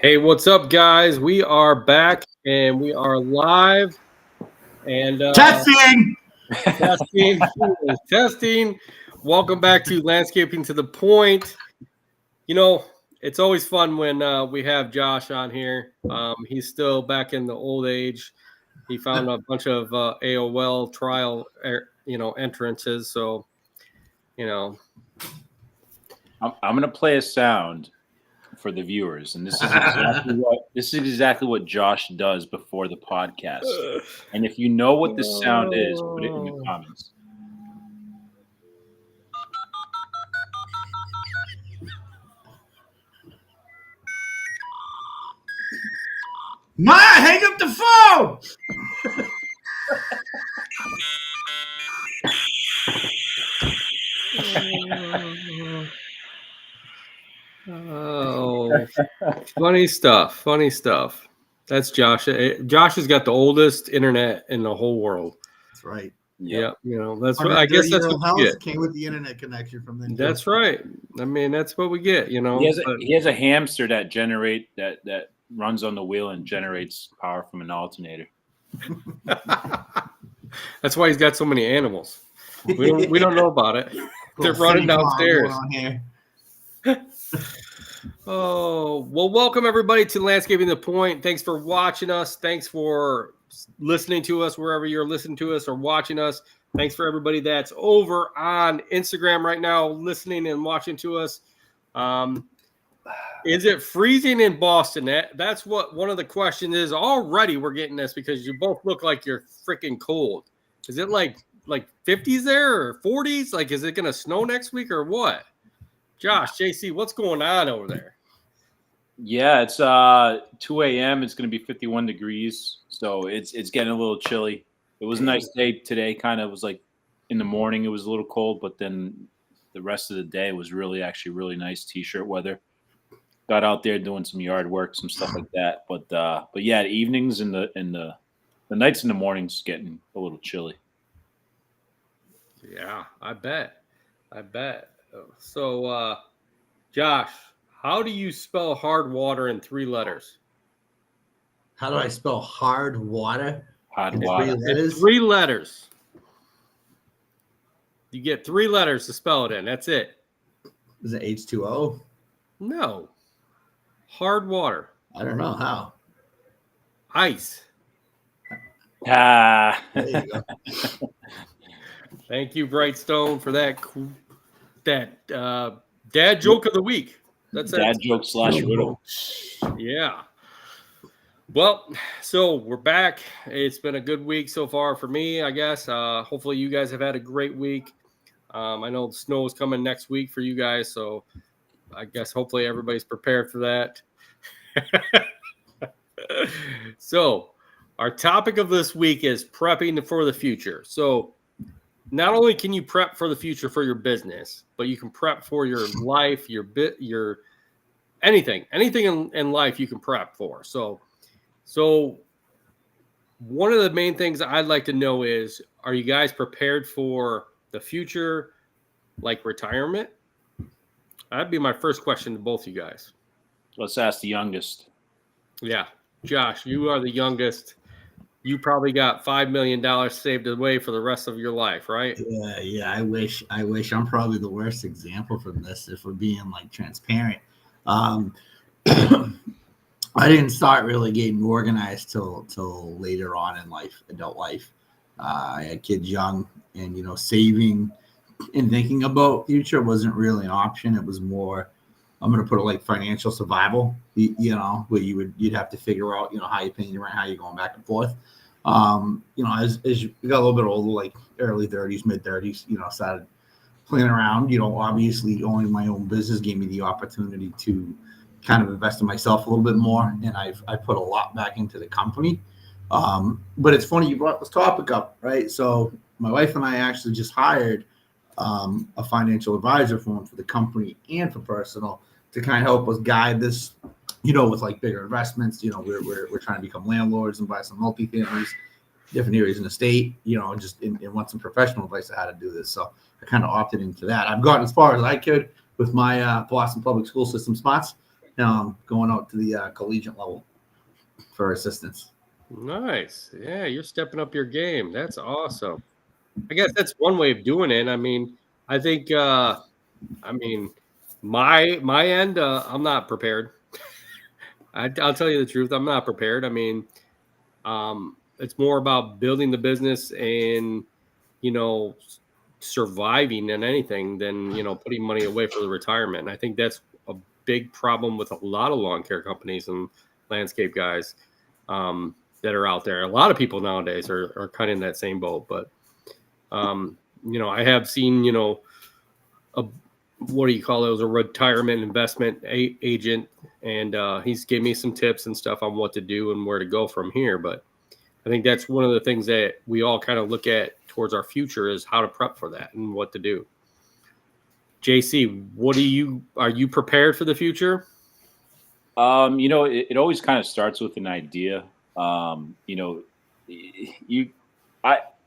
Hey, what's up, guys? We are back and we are live and Testing. testing. Welcome back to Landscaping to the Point. You know, it's always fun when we have Josh on here. He's still back in the old age. He found a bunch of AOL trial, entrances. So, I'm going to play a sound for the viewers, and this is exactly what Josh does before the podcast. And if you know what the sound is, put it in the comments. Maya, hang up the phone. Oh, funny stuff. Funny stuff. That's Josh. Josh has got the oldest internet in the whole world. That's right. Yeah, that's what I guess that's what you get. Came with the internet connection from then. That's right. I mean, that's what we get. He has a hamster that runs on the wheel and generates power from an alternator. That's why he's got so many animals. We don't know about it. They're running downstairs. Oh, well, welcome everybody to Landscaping the Point. Thanks for watching us. Thanks for listening to us wherever you're listening to us or watching us. Thanks for everybody that's over on Instagram right now listening and watching to us. Is it freezing in Boston? That's what one of the questions is. Already we're getting this because you both look like you're freaking cold. Is it like 50s there or 40s? Like, is it going to snow next week or what? Josh, JC, what's going on over there? Yeah, it's 2 a.m. It's going to be 51 degrees, so it's getting a little chilly. It was a nice day today. Kind of was like in the morning it was a little cold, but then the rest of the day was really nice t-shirt weather. Got out there doing some yard work, some stuff like that. But yeah, the evenings and the nights and the mornings getting a little chilly. Yeah, I bet. So, Josh, how do you spell hard water in 3 letters? How do I spell hard water? Hard water. 3 letters. You get 3 letters to spell it in. That's it. Is it H2O? No. Hard water. I don't know how. Ice. Ah. There you go. Thank you, Brightstone, for that dad joke of the week. That's dad joke / riddle. Yeah. Well, so we're back. It's been a good week so far for me, I guess. Hopefully you guys have had a great week. I know the snow is coming next week for you guys, so I guess hopefully everybody's prepared for that. So our topic of this week is prepping for the future. So not only can you prep for the future for your business, but you can prep for your life, your anything in life you can prep for. So one of the main things I'd like to know is, are you guys prepared for the future, like retirement? That'd be my first question to both you guys. Let's ask the youngest. Yeah. Josh, you are the youngest. You probably got $5 million saved away for the rest of your life, right? Yeah. I wish I'm probably the worst example from this, if we're being like transparent. I didn't start really getting organized till later on in life, adult life. I had kids young, and saving and thinking about future wasn't really an option. It was more, I'm going to put it like financial survival, where you'd have to figure out, how you're paying your rent, how you're going back and forth. As you got a little bit older, like early 30s, mid 30s, started playing around. Obviously owning my own business gave me the opportunity to kind of invest in myself a little bit more, and I put a lot back into the company. But it's funny you brought this topic up, right? So my wife and I actually just hired a financial advisor for the company and for personal to kind of help us guide this, with like bigger investments. We're trying to become landlords and buy some multifamilies, different areas in the state, and want some professional advice on how to do this. So I kind of opted into that. I've gotten as far as I could with my Boston Public School System spots. Now I'm going out to the collegiate level for assistance. Nice. Yeah, you're stepping up your game. That's awesome. I guess that's one way of doing it. I mean, I think I mean my end I'm not prepared. I'll tell you the truth. I'm not prepared. I mean, it's more about building the business and you know surviving than anything than putting money away for the retirement. And I think that's a big problem with a lot of lawn care companies and landscape guys that are out there. A lot of people nowadays are kind of in that same boat. But I have seen a what do you call it? It was a retirement investment agent, and he's gave me some tips and stuff on what to do and where to go from here. But I think that's one of the things that we all kind of look at towards our future is how to prep for that and what to do. JC, are you prepared for the future? It always kind of starts with an idea. I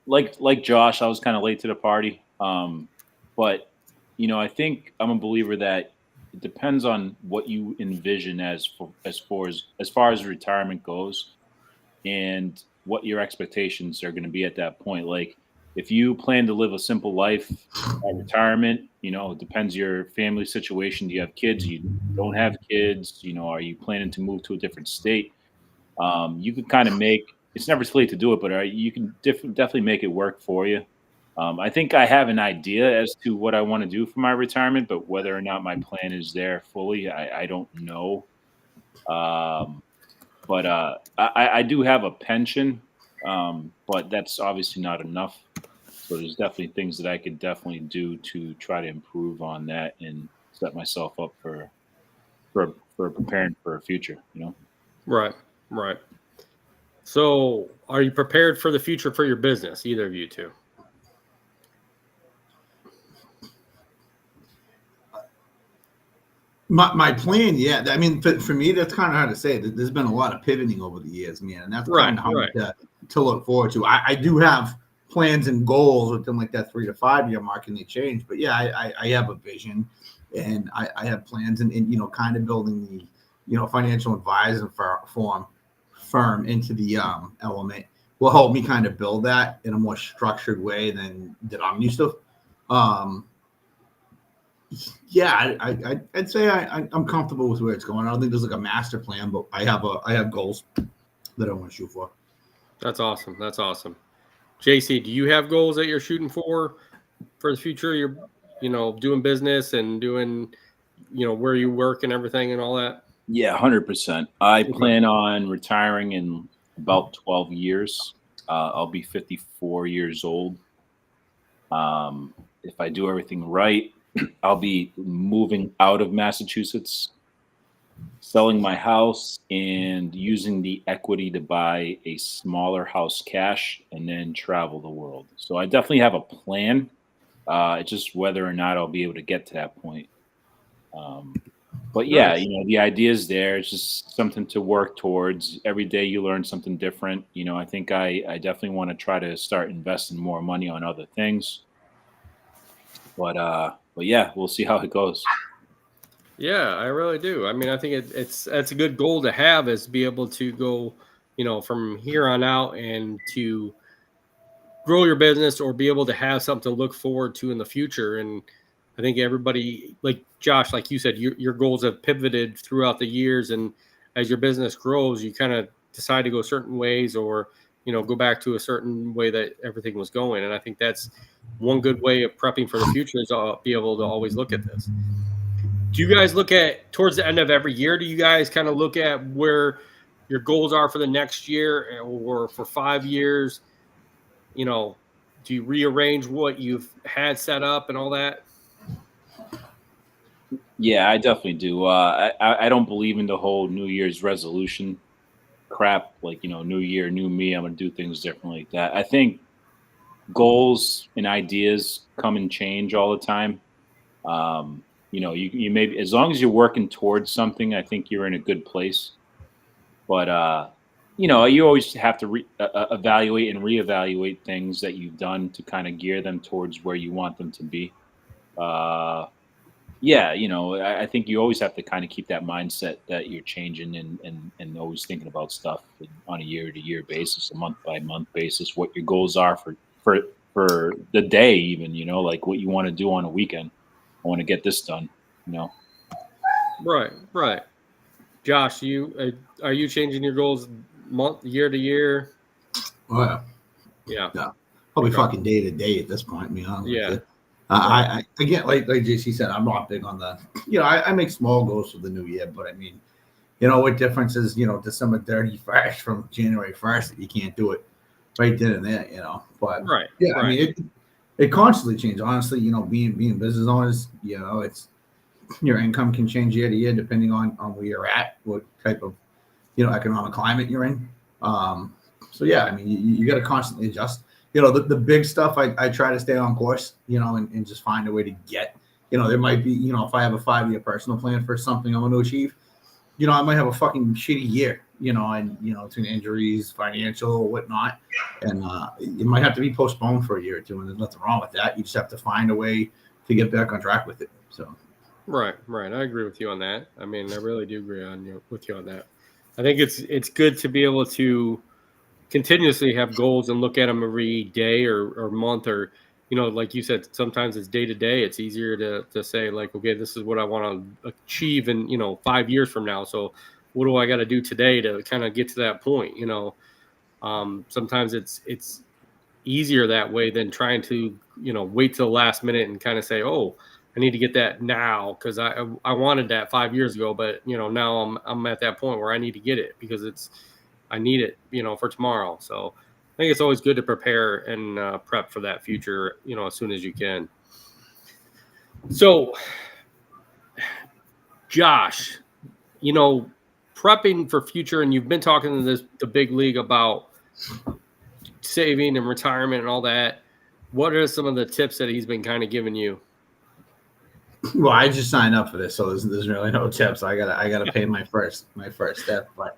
like Josh, I was kind of late to the party. But I think I'm a believer that it depends on what you envision as far as retirement goes, and what your expectations are going to be at that point. Like, if you plan to live a simple life at retirement, it depends your family situation. Do you have kids? You don't have kids? Are you planning to move to a different state? You can kind of it's never too late to do it, but you can definitely make it work for you. I think I have an idea as to what I want to do for my retirement, but whether or not my plan is there fully, I don't know. But I do have a pension, but that's obviously not enough. So there's definitely things that I could definitely do to try to improve on that and set myself up for preparing for a future. Right. So, are you prepared for the future for your business? Either of you two? My plan, yeah. I mean, for me, that's kind of hard to say. There's been a lot of pivoting over the years, man, and that's kind of hard to look forward to. I do have plans and goals within like that 3 to 5 year mark, and they change. But yeah, I have a vision, and I have plans, and kind of building the financial advising firm into the element will help me kind of build that in a more structured way than that I'm used to. Yeah, I'd say I'm comfortable with where it's going. I don't think there's like a master plan, but I have goals that I want to shoot for. That's awesome. JC, do you have goals that you're shooting for the future? You're doing business and doing where you work and everything and all that. Yeah, 100%. I plan on retiring in about 12 years. I'll be 54 years old. If I do everything right, I'll be moving out of Massachusetts, selling my house, and using the equity to buy a smaller house cash and then travel the world. So I definitely have a plan. It's just whether or not I'll be able to get to that point. But yeah, the idea is there. It's just something to work towards. Every day you learn something different. I think I definitely want to try to start investing more money on other things. But yeah, we'll see how it goes. Yeah, I really do. I mean, I think it's a good goal to have, is to be able to go, from here on out and to grow your business or be able to have something to look forward to in the future. And I think everybody, like Josh, like you said, your goals have pivoted throughout the years, and as your business grows, you kind of decide to go certain ways or go back to a certain way that everything was going. And I think that's one good way of prepping for the future, is be able to always look at this. Do you guys look at towards the end of every year? Do you guys kind of look at where your goals are for the next year or for 5 years? Do you rearrange what you've had set up and all that? Yeah, I definitely do. I don't believe in the whole New Year's resolution crap. Like, new year, new me, I'm going to do things differently like that. I think goals and ideas come and change all the time. You maybe, as long as you're working towards something, I think you're in a good place. But you always have to evaluate and reevaluate things that you've done to kind of gear them towards where you want them to be. yeah, I think you always have to kind of keep that mindset that you're changing and always thinking about stuff on a year to year basis, a month by month basis, what your goals are for the day, even, like what you want to do on a weekend. I want to get this done, Right, right. Josh, you are you changing your goals year to year? Oh, yeah. Yeah. Yeah. Probably Okay. fucking day to day at this point, to be honest with Yeah. you. I again, like JC said, I'm not big on the, I make small goals for the new year, but I mean, what difference is, December 31st from January 1st that you can't do it right then and there, But Right. yeah, Right. I mean, it constantly changes. Honestly, being business owners, it's your income can change year to year depending on where you're at, what type of, economic climate you're in. So yeah, I mean, you got to constantly adjust. The big stuff, I try to stay on course, and just find a way to get, there might be, if I have a 5-year personal plan for something I want to achieve, I might have a fucking shitty year, and between injuries, financial, whatnot, and it might have to be postponed for a year or two, and there's nothing wrong with that. You just have to find a way to get back on track with it. So Right. Right. I agree with you on that. I mean, I really do agree with you on that. I think it's good to be able to continuously have goals and look at them every day or month or like you said, sometimes it's day to day. It's easier to say like, okay, this is what I want to achieve in 5 years from now. So what do I got to do today to kind of get to that point? Sometimes it's easier that way than trying to wait till the last minute and kind of say, oh, I need to get that now because I wanted that 5 years ago, but now I'm at that point where I need to get it because I need it for tomorrow. So I think it's always good to prepare and prep for that future as soon as you can. So Josh, prepping for future, and you've been talking to the big league about saving and retirement and all that. What are some of the tips that he's been kind of giving you? well, I just signed up for this, so there's really no tips. I gotta pay my first step, but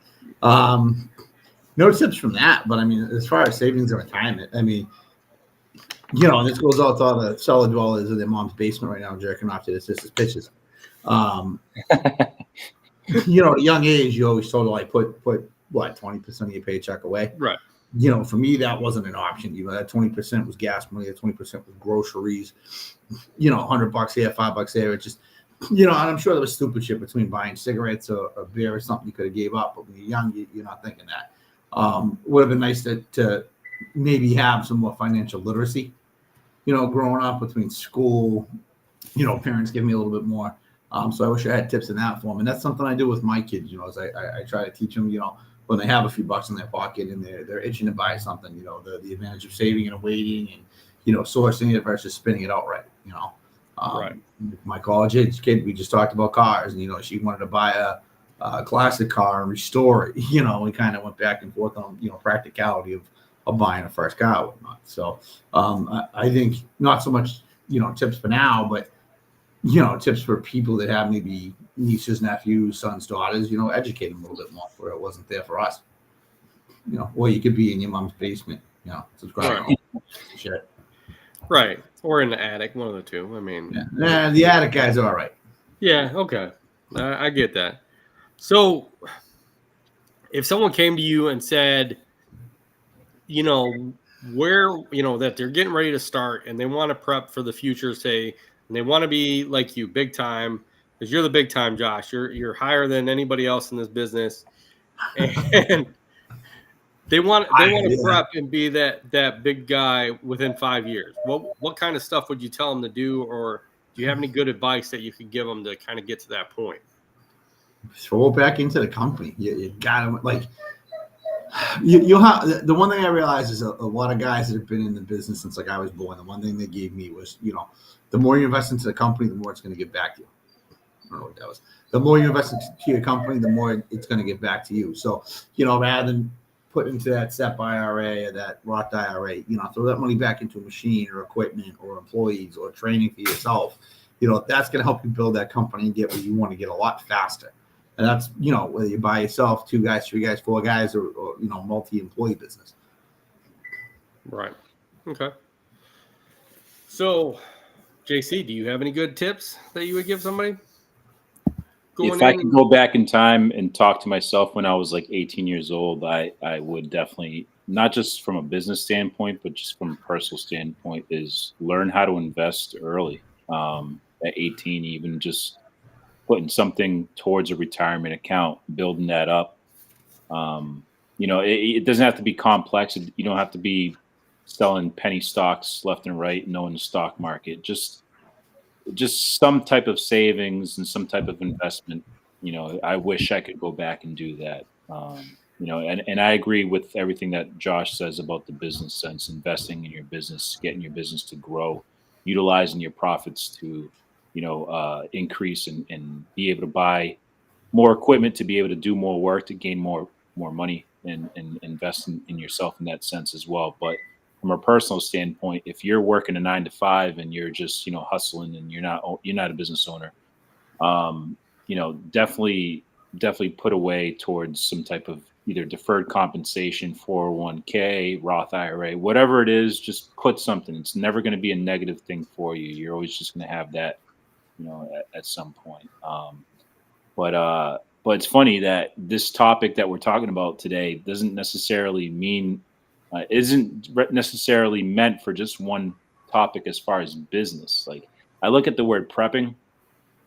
no tips from that. But I mean, as far as savings and retirement, I mean, this goes out to all the cellar dwellers in their mom's basement right now, jerking off to their sister's pitches. At a young age, you always told like put what 20% of your paycheck away. Right. For me, that wasn't an option. That 20% was gas money, that 20% was groceries. $100 here, $5 there. It just, and I'm sure there was stupid shit between buying cigarettes or beer or something you could have gave up. But when you're young, you're not thinking that. Would have been nice to maybe have some more financial literacy. Growing up between school, parents give me a little bit more. So I wish I had tips in that form. And that's something I do with my kids, as I try to teach them, when they have a few bucks in their pocket and they're itching to buy something, the advantage of saving and waiting and, sourcing it versus spinning it outright, Right. My college age kid, we just talked about cars and, she wanted to buy a classic car and restore it, we kind of went back and forth on, practicality of buying a first car or whatnot. So I think not so much, tips for now, but, tips for people that have maybe nieces, nephews, sons, daughters, educate them a little bit more where it wasn't there for us. Or you could be in your mom's basement, subscribe. Right. Shit. Right. Or in the attic, one of the two. I mean, yeah. The attic guy's all right. Yeah. Okay. I get that. So if someone came to you and said, where, that they're getting ready to start and they want to prep for the future, say, and they want to be like you, big time, because you're the big time, Josh. You're higher than anybody else in this business, and they want to prep and be that big guy within 5 years. What kind of stuff would you tell them to do, or do you have any good advice that you could give them to kind of get to that point? Throw it back into the company. You gotta like. You'll have the one thing I realized is a lot of guys that have been in the business since like I was born. The one thing they gave me was, the more you invest into the company, the more it's going to get back to you. I don't know what that was. The more you invest into your company, the more it's going to get back to you. So, rather than put into that SEP IRA or that Roth IRA, throw that money back into a machine or equipment or employees or training for yourself. That's going to help you build that company and get where you want to get a lot faster. And that's, whether you buy yourself, 2 guys, 3 guys, 4 guys, or multi-employee business. Right. Okay. So, JC, do you have any good tips that you would give somebody? If I could go back in time and talk to myself when I was like 18 years old, I would definitely, not just from a business standpoint, but just from a personal standpoint, is learn how to invest early. At 18, even just putting something towards a retirement account, building that up. It doesn't have to be complex. You don't have to be selling penny stocks left and right, knowing the stock market. Just some type of savings and some type of investment. I wish I could go back and do that. And I agree with everything that Josh says about the business sense, investing in your business, getting your business to grow, utilizing your profits to, increase and be able to buy more equipment, to be able to do more work, to gain more money and invest in yourself in that sense as well. But from a personal standpoint, if you're working a 9 to 5 and you're just, hustling and you're not a business owner, definitely put away towards some type of either deferred compensation, 401k, Roth IRA, whatever it is, just put something. It's never going to be a negative thing for you. You're always just going to have that, at some point. But it's funny that this topic that we're talking about today doesn't necessarily mean isn't necessarily meant for just one topic as far as business. Like, I look at the word prepping,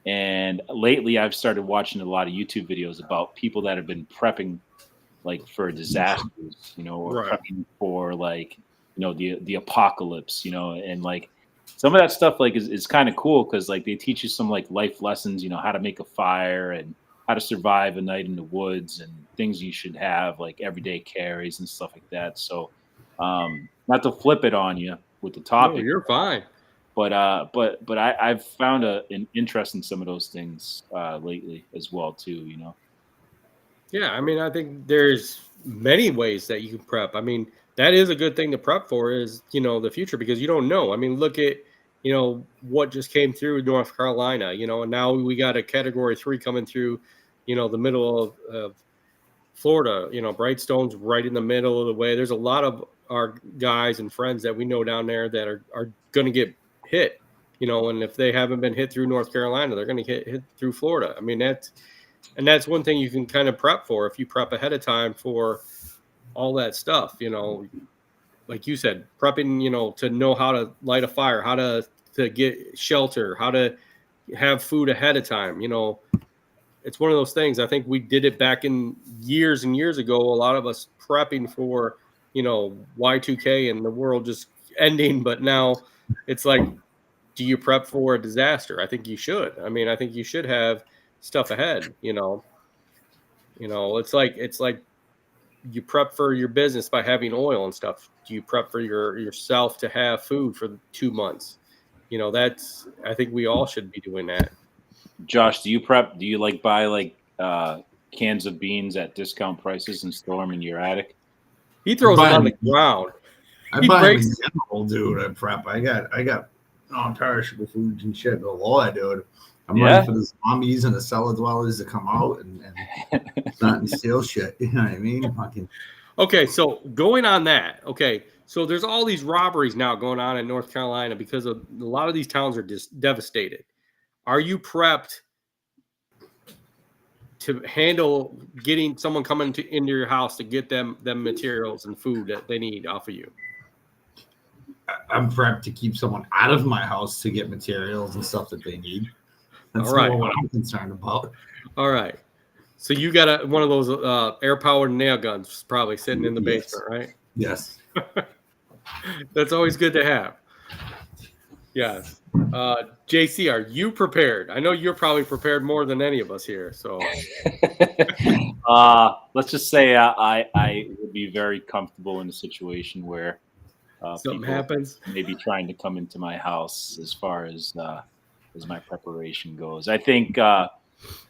and lately I've started watching a lot of YouTube videos about people that have been prepping, like, for disasters, or Right. prepping for, like, the apocalypse, and like some of that stuff, like, is kind of cool because, like, they teach you some, like, life lessons, how to make a fire and how to survive a night in the woods and things you should have, like everyday carries and stuff like that. So, not to flip it on you with the topic, No, you're fine. but I've found an interest in some of those things lately as well too. Yeah, I mean, I think there's many ways that you can prep. I mean, that is a good thing to prep for, is, the future, because you don't know. I mean, look at, what just came through North Carolina, and now we got a Category 3 coming through, the middle of Florida. Brightstone's right in the middle of the way. There's a lot of our guys and friends that we know down there that are going to get hit, and if they haven't been hit through North Carolina, they're going to get hit through Florida. I mean, that's one thing you can kind of prep for if you prep ahead of time for all that stuff, like you said, prepping, to know how to light a fire, how to get shelter, how to have food ahead of time. It's one of those things. I think we did it back in years and years ago. A lot of us prepping for, Y2K and the world just ending. But now it's like, do you prep for a disaster? I think you should. I mean, I think you should have stuff ahead, it's like you prep for your business by having oil and stuff. Do you prep for yourself to have food for 2 months? I think we all should be doing that. Josh, do you prep? Do you buy cans of beans at discount prices and store them in your attic? He throws them on the ground. I buy them in general, dude. I prep. I got non-perishable foods and shit galore, dude. I'm ready for the zombies and the cellar dwellers to come out and not and steal shit. You know what I mean? Okay, so going on that. Okay, so there's all these robberies now going on in North Carolina because of a lot of these towns are just devastated. Are you prepped to handle getting someone coming into your house to get them materials and food that they need off of you? I'm prepped to keep someone out of my house to get materials and stuff that they need. That's all right. More what I'm concerned about. All right. So you got one of those air-powered nail guns probably sitting in the basement, right? Yes. That's always good to have. Yes. JC, are you prepared? I know you're probably prepared more than any of us here. So let's just say I would be very comfortable in a situation where something happens, maybe trying to come into my house as far as my preparation goes. I think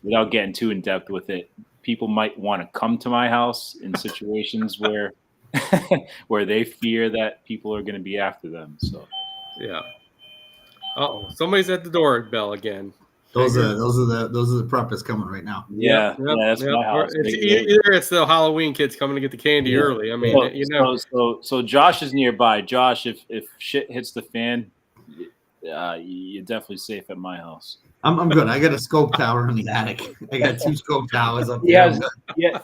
without getting too in depth with it, people might want to come to my house in situations where where they fear that people are going to be after them. So yeah. Oh, somebody's at the doorbell again. Those are the preppers coming right now. Yeah, that's my house. It's the Halloween kids coming to get the candy early. I mean, so Josh is nearby. Josh, if shit hits the fan, you're definitely safe at my house. I'm good. I got a scope tower in the attic. I got 2 scope towers up He there. has,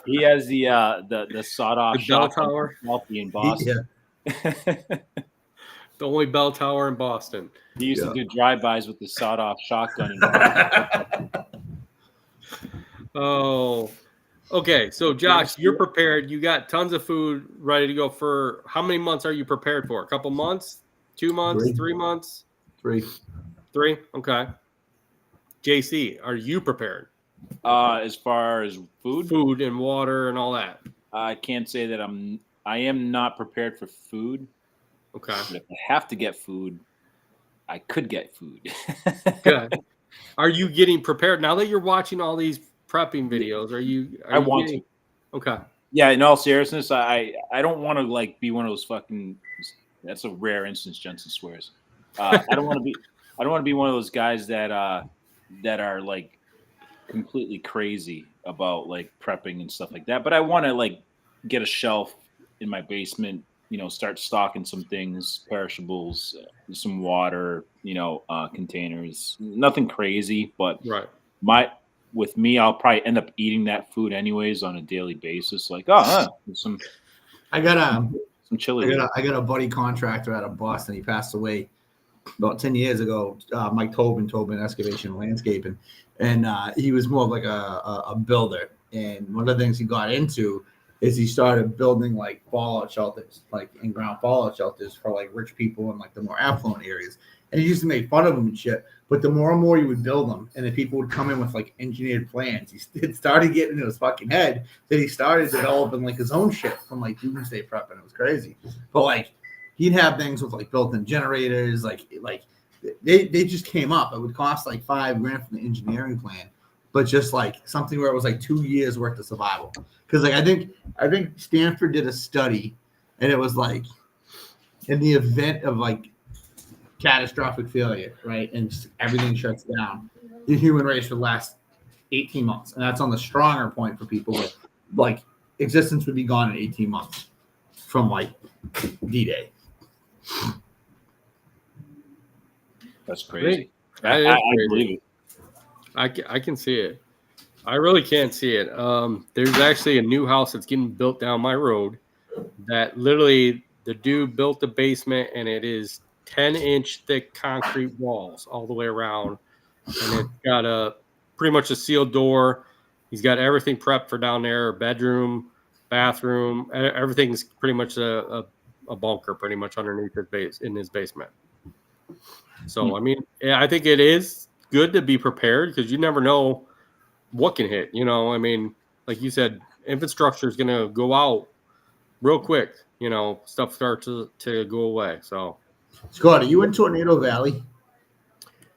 he has the sawed off The bell shotgun tower? in Boston. The only bell tower in Boston. He used to do drive-bys with the sawed-off shotgun. Oh, okay. So, Josh, you're prepared. You got tons of food ready to go for how many months are you prepared for? A couple months? 2 months? 3. 3 months? 3. 3? Okay. JC, are you prepared? As far as Food and water and all that. I can't say that I am not prepared for food. Okay. But if I have to get food, I could get food. Good. Are you getting prepared now that you're watching all these prepping videos? I want to. Okay. Yeah, in all seriousness, I don't want to like be one of those fucking. That's a rare instance. Jensen swears. I don't want to be one of those guys that are like completely crazy about like prepping and stuff like that. But I want to like get a shelf in my basement. Start stocking some things, perishables, some water. Containers. Nothing crazy, but right. With me, I'll probably end up eating that food anyways on a daily basis. Like, some chili. I got a buddy contractor out of Boston. He passed away about 10 years ago. Mike Tobin Excavation and Landscaping, and he was more of like a builder. And one of the things he got into is he started building like fallout shelters, like in-ground fallout shelters for like rich people in like the more affluent areas. And he used to make fun of them and shit. But the more and more you would build them, and then people would come in with like engineered plans, it started getting into his fucking head that he started developing like his own shit from like doomsday prep, and it was crazy. But like he'd have things with like built-in generators, like they just came up. It would cost like $5,000 from the engineering plan, but just like something where it was like 2 years worth of survival. Because like I think Stanford did a study, and it was like in the event of like catastrophic failure, right, and everything shuts down, the human race would last 18 months, and that's on the stronger point for people. But like existence would be gone in 18 months from like D-Day. That's crazy. I believe it. I can see it. I really can't see it. There's actually a new house that's getting built down my road that literally the dude built the basement, and it is 10-inch thick concrete walls all the way around, and it's got pretty much a sealed door. He's got everything prepped for down there: bedroom, bathroom, everything's pretty much a bunker, pretty much underneath his basement. So I mean, I think it is good to be prepared because you never know what can hit. I mean, like you said, infrastructure is going to go out real quick. Stuff starts to go away. So. Scott, are you in Tornado Valley?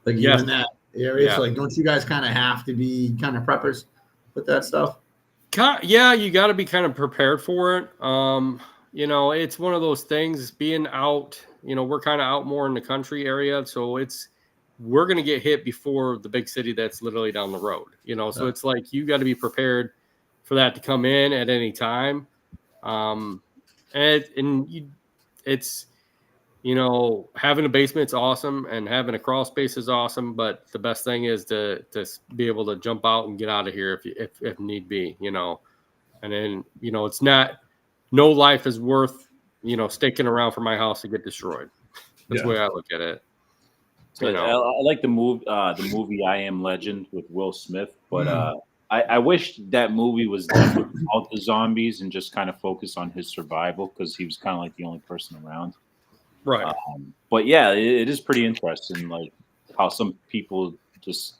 Like you yes. in that area? Yeah. So like, don't you guys kind of have to be kind of preppers with that stuff? Yeah, you got to be kind of prepared for it. It's one of those things. Being out, we're kind of out more in the country area, so we're going to get hit before the big city that's literally down the road. So it's like you got to be prepared for that to come in at any time. It's. Having a basement's awesome, and having a crawl space is awesome. But the best thing is to be able to jump out and get out of here if need be. And then it's not. No life is worth sticking around for my house to get destroyed. That's the way I look at it. So I like the movie I Am Legend with Will Smith, but I wish that movie was done without the zombies and just kind of focus on his survival because he was kind of like the only person around. Right. But yeah, it is pretty interesting, like how some people just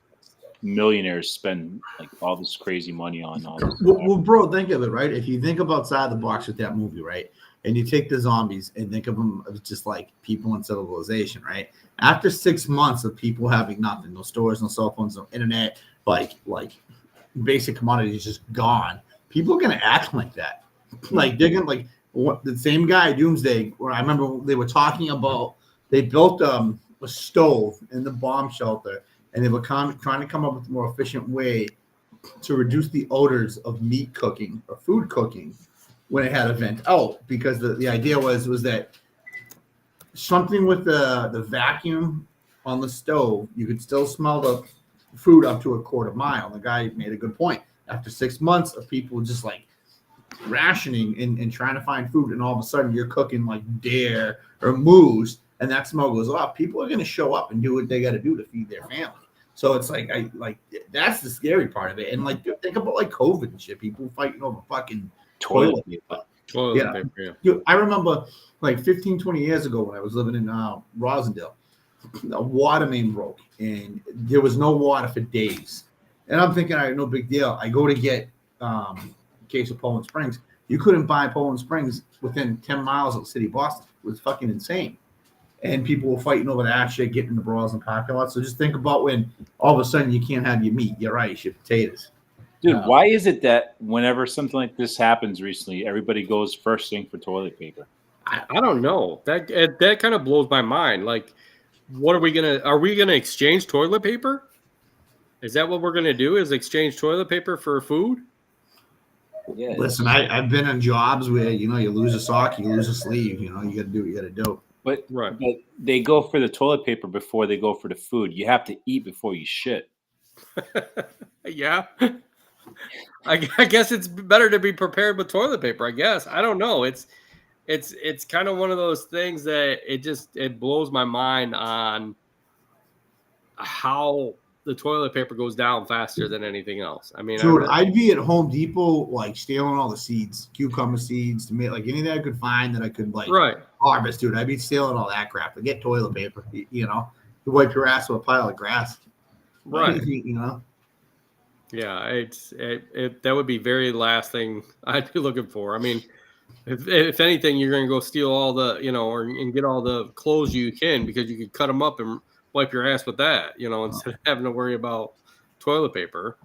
millionaires spend like all this crazy money on all this. Well, bro, think of it, right? If you think of outside the box with that movie, right? And you take the zombies and think of them as just like people in civilization, right? After 6 months of people having nothing, no stores, no cell phones, no internet, like basic commodities just gone, people are gonna act like that. Like they're gonna like the same guy Doomsday, where I remember they were talking about they built a stove in the bomb shelter, and they were trying to come up with a more efficient way to reduce the odors of meat cooking or food cooking when it had a vent out, because the idea was that something with the vacuum on the stove, you could still smell the food up to a quarter mile. The guy made a good point. After 6 months of people just like rationing and trying to find food, and all of a sudden you're cooking like deer or moose, and that smell goes off, people are going to show up and do what they got to do to feed their family. So it's like that's the scary part of it. And like think about like COVID and shit, people fighting over fucking toilet paper. Paper, yeah. Dude, I remember like 15, 20 years ago when I was living in Rosendale, a water main broke and there was no water for days. And I'm thinking, all right, no big deal. I go to get a case of Poland Springs. You couldn't buy Poland Springs within 10 miles of the city of Boston. It was fucking insane. And people were fighting over that shit, getting in the brawls and parking lots. So just think about when all of a sudden you can't have your meat, your rice, your potatoes. Dude, why is it that whenever something like this happens recently, everybody goes first thing for toilet paper? I don't know. That kind of blows my mind. Like, what are we gonna exchange toilet paper? Is that what we're gonna do? Is exchange toilet paper for food? Yeah. Listen, I've been in jobs where you lose a sock, you lose a sleeve. You got to do what you got to do. But Right. but they go for the toilet paper before they go for the food. You have to eat before you shit. Yeah. I guess it's better to be prepared with toilet paper. I guess I don't know. It's kind of one of those things that it blows my mind on how the toilet paper goes down faster than anything else. I mean, dude, I'd be at Home Depot like stealing all the seeds, cucumber seeds, tomato, like anything I could find that I could like harvest, dude. I'd be stealing all that crap to get toilet paper. You wipe your ass with a pile of grass, right? Yeah, that would be very last thing I'd be looking for. I mean, if anything, you're going to go steal all the, and get all the clothes you can because you could cut them up and wipe your ass with that, instead of having to worry about toilet paper.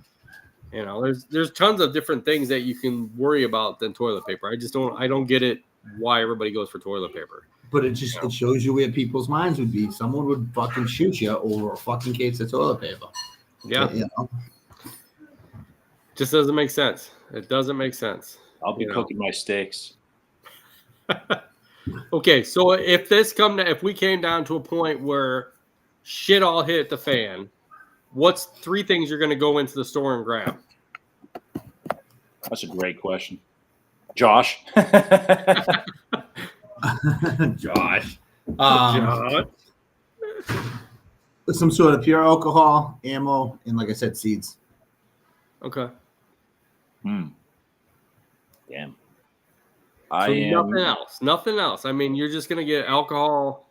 There's tons of different things that you can worry about than toilet paper. I don't get it why everybody goes for toilet paper. But it shows you where people's minds would be. Someone would fucking shoot you over a fucking case of toilet paper. Yeah. Just doesn't make sense. It doesn't make sense. I'll be cooking my steaks. Okay, so if we came down to a point where shit all hit the fan, what's 3 things you're going to go into the store and grab? That's a great question. Josh. Josh. John. Some sort of pure alcohol, ammo, and like I said, seeds. Okay. Damn. Nothing else. I mean, you're just gonna get alcohol,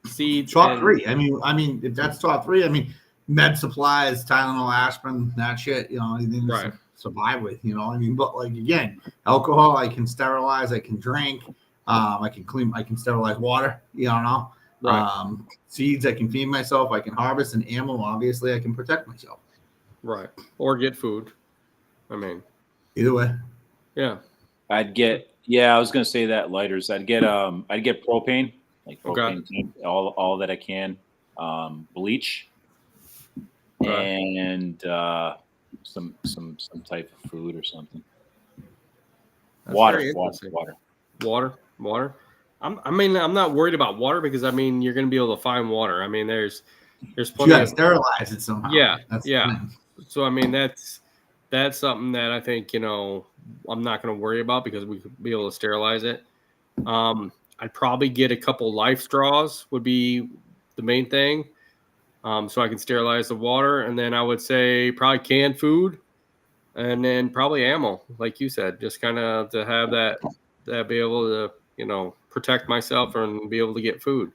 seeds. Top 3. I mean, if that's top 3, I mean, med supplies, Tylenol, aspirin, that shit. Anything to survive with. But like again, alcohol, I can sterilize, I can drink, I can clean, I can sterilize water. Right. Seeds, I can feed myself, I can harvest, and ammo, obviously, I can protect myself. Right. Or get food. I mean, either way. Yeah. I was gonna say that lighters. I'd get propane, like propane tank, all that I can. Bleach, and some type of food or something. That's Water. I'm not worried about water because you're going to be able to find water. I mean, there's plenty. You got to sterilize it somehow. Yeah, So I mean, that's something that I think I'm not going to worry about because we could be able to sterilize it. I'd probably get a couple life straws would be the main thing, so I can sterilize the water, and then I would say probably canned food, and then probably ammo, like you said, just kind of to have that be able to protect myself and be able to get food.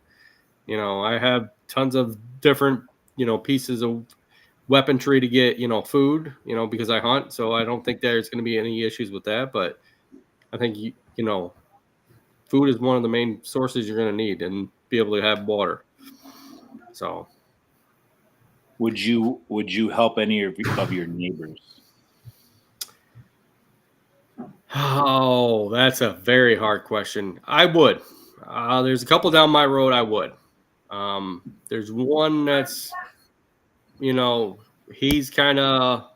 I have tons of different pieces of weaponry to get food because I hunt, so I don't think there's going to be any issues with that. But I think food is one of the main sources you're going to need, and be able to have water. So would you help any of your neighbors? Oh, that's a very hard question. I would. There's a couple down my road I would. There's one that's he's kind of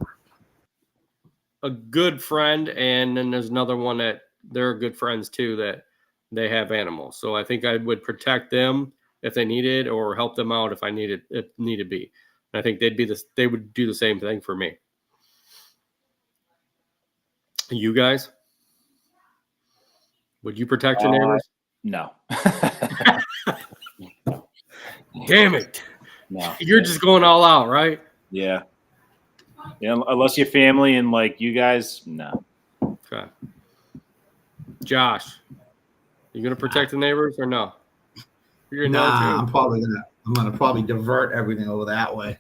a good friend, and then there's another one that they're good friends too, that they have animals. So I think I would protect them if they needed, or help them out if needed be. And I think they would do the same thing for me. You guys, would you protect your neighbors? No. Damn it. No. You're just going all out, right? Yeah. Yeah, unless your family and like you guys, no. Okay. Josh, you gonna protect the neighbors or no? You're Nah, I'm gonna probably divert everything over that way.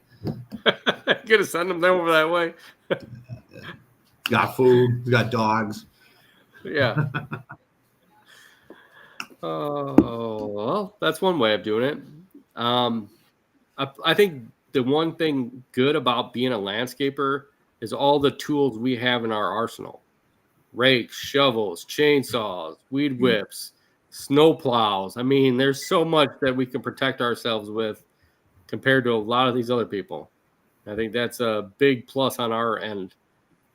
Gonna send them over that way. Got food, we got dogs. Yeah. Oh, well, that's one way of doing it. I think the one thing good about being a landscaper is all the tools we have in our arsenal: rakes, shovels, chainsaws, weed whips, snow plows. I mean, there's so much that we can protect ourselves with compared to a lot of these other people. I think that's a big plus on our end.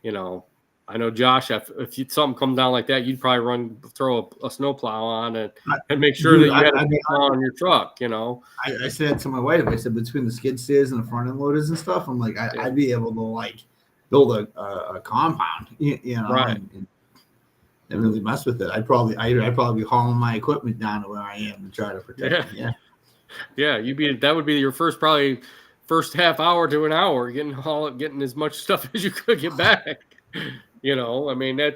You know, I know, Josh, if something comes down like that, you'd probably throw a snow plow on and make sure that you had a plow on your truck, you know. I said to my wife, I said, between the skid steers and the front end loaders and stuff, I'm like, I'd be able to like build a compound, you know, right. and really mess with it. I'd probably be hauling my equipment down to where I am to try to protect it. Yeah. That would be your first half hour to an hour, getting as much stuff as you could get back. You know, I mean, I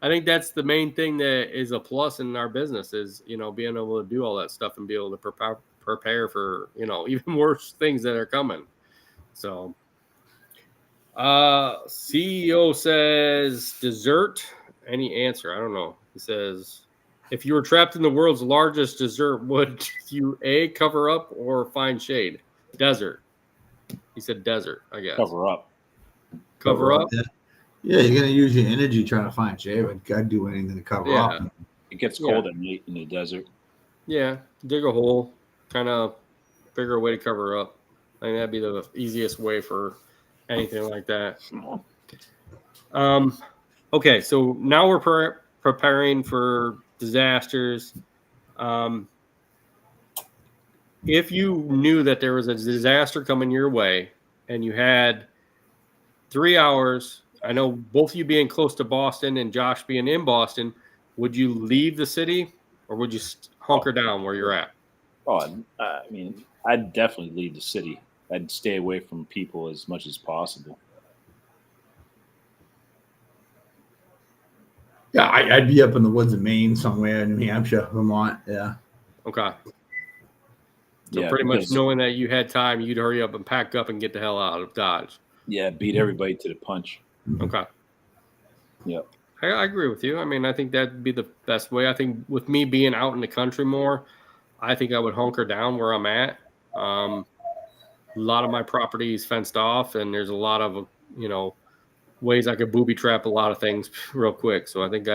think that's the main thing that is a plus in our business is, you know, being able to do all that stuff and be able to prepare for, you know, even worse things that are coming. So, CEO says dessert. Any answer? I don't know. He says, if you were trapped in the world's largest desert, would you A, cover up or find shade? Desert. He said desert, I guess. Cover up. Cover up? Yeah, you're gonna use your energy trying to find shade. I'd gotta do anything to cover up. It gets cold at night in the desert. Yeah, dig a hole, kind of figure a way to cover up. I think that'd be the easiest way for anything like that. Okay, so now we're preparing for disasters. If you knew that there was a disaster coming your way and you had 3 hours, I know both of you being close to Boston and Josh being in Boston, would you leave the city or would you hunker down where you're at? Oh, I mean, I'd definitely leave the city. I'd stay away from people as much as possible. Yeah, I'd be up in the woods of Maine somewhere, in New Hampshire, Vermont. Yeah. Okay. So pretty much knowing that you had time, you'd hurry up and pack up and get the hell out of Dodge. Yeah, beat everybody to the punch. Okay. Yep. I agree with you. I mean, I think that'd be the best way. I think with me being out in the country more, I think I would hunker down where I'm at. A lot of my property is fenced off, and there's a lot of, you know, ways I could booby trap a lot of things real quick. So I think